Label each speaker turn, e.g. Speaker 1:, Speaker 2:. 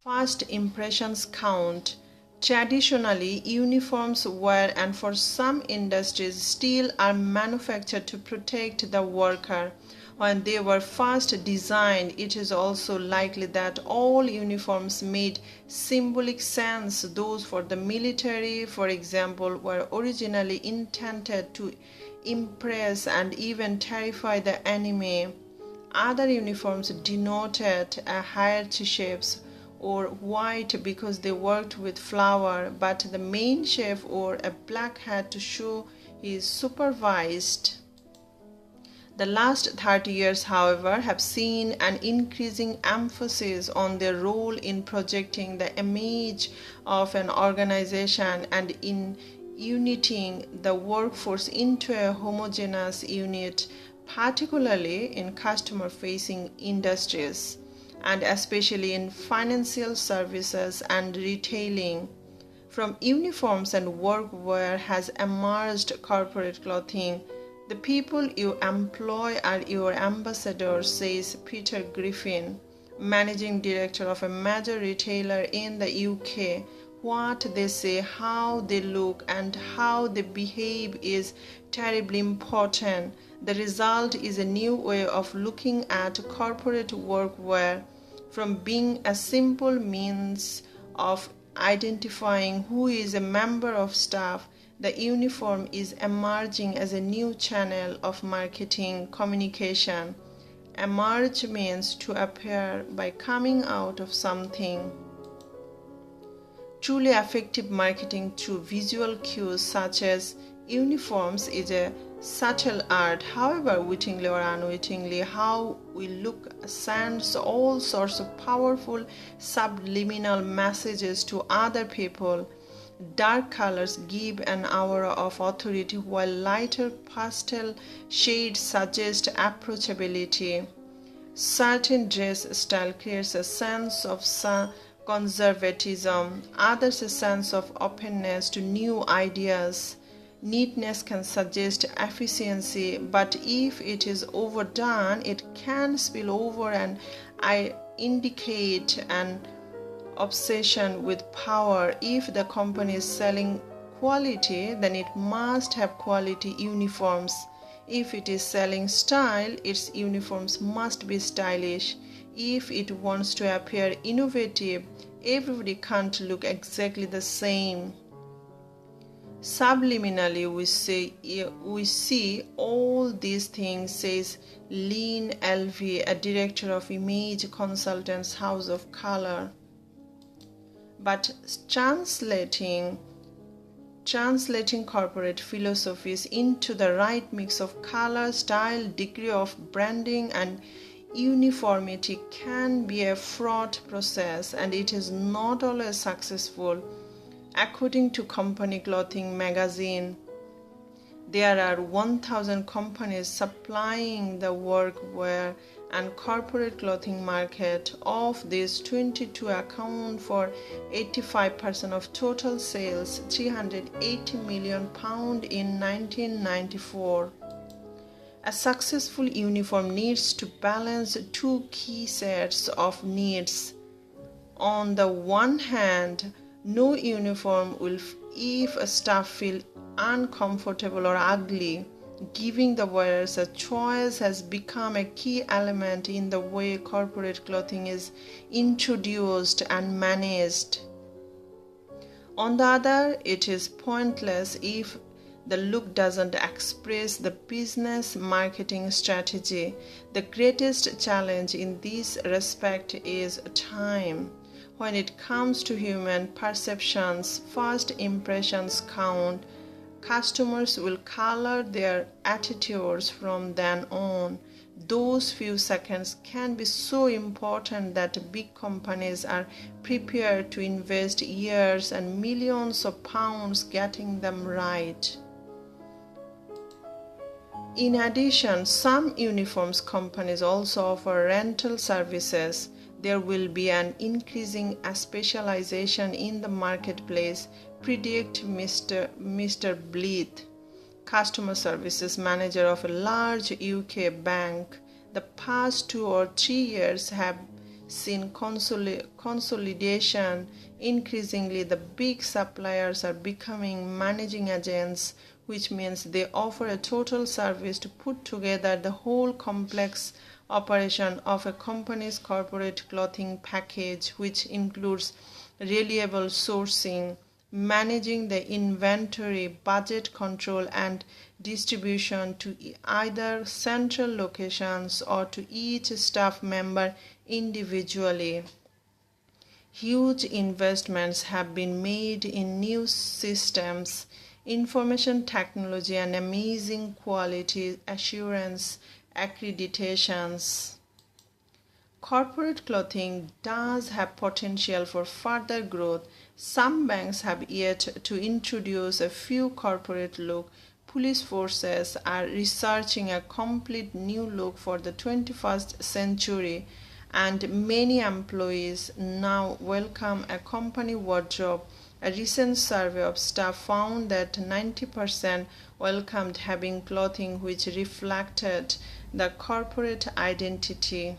Speaker 1: First impressions count. Traditionally, uniforms were and for some industries still are manufactured to protect the worker. When they were first designed, it is also likely that all uniforms made symbolic sense. Those for the military, for example, were originally intended to impress and even terrify the enemy. Other uniforms denoted a hierarchies or white because they worked with flour, but the main chef wore a black hat to show he is supervised. The last 30 years, however, have seen an increasing emphasis on their role in projecting the image of an organization and in uniting the workforce into a homogeneous unit, particularly in customer-facing industries, and especially in financial services and retailing. From uniforms and workwear has emerged corporate clothing. The people you employ are your ambassadors, says Peter Griffin, managing director of a major retailer in the UK. What they say, how they look, and how they behave is terribly important. The result is a new way of looking at corporate workwear. From being a simple means of identifying who is a member of staff, the uniform is emerging as a new channel of marketing communication. Emerge means to appear by coming out of something. Truly effective marketing through visual cues such as uniforms is a subtle art. However, wittingly or unwittingly, how we look sends all sorts of powerful subliminal messages to other people. Dark colors give an aura of authority, while lighter pastel shades suggest approachability. Certain dress style creates a sense of conservatism, others a sense of openness to new ideas. Neatness can suggest efficiency, but if it is overdone, it can spill over and indicate an obsession with power. If the company is selling quality, then it must have quality uniforms. If it is selling style, its uniforms must be stylish. If it wants to appear innovative, everybody can't look exactly the same. Subliminally, we see all these things, says Lynn Elvey, a director of image consultants House of Color. But translating corporate philosophies into the right mix of color, style, degree of branding, and uniformity can be a fraught process, and it is not always successful. According to Company Clothing magazine, there are 1,000 companies supplying the workwear and corporate clothing market. Of these, 22 account for 85% of total sales, £380 million in 1994. A successful uniform needs to balance two key sets of needs. On the one hand, no uniform will if a staff feel uncomfortable or ugly. Giving the wearers a choice has become a key element in the way corporate clothing is introduced and managed. On the other, it is pointless if the look doesn't express the business marketing strategy. The greatest challenge in this respect is time. When it comes to human perceptions, first impressions count. Customers will color their attitudes from then on. Those few seconds can be so important that big companies are prepared to invest years and millions of pounds getting them right. In addition, some uniforms companies also offer rental services. There will be an increasing specialization in the marketplace, predict Mr. Bleeth, customer services manager of a large UK bank. The past 2 or 3 years have seen consolidation. Increasingly, the big suppliers are becoming managing agents, which means they offer a total service to put together the whole complex operation of a company's corporate clothing package, which includes reliable sourcing, managing the inventory, budget control, and distribution to either central locations or to each staff member individually. Huge investments have been made in new systems, information technology, and amazing quality assurance accreditations. Corporate clothing does have potential for further growth. Some banks have yet to introduce a few corporate look. Police forces are researching a complete new look for the 21st century, and many employees now welcome a company wardrobe. A recent survey of staff found that 90% welcomed having clothing which reflected the corporate identity.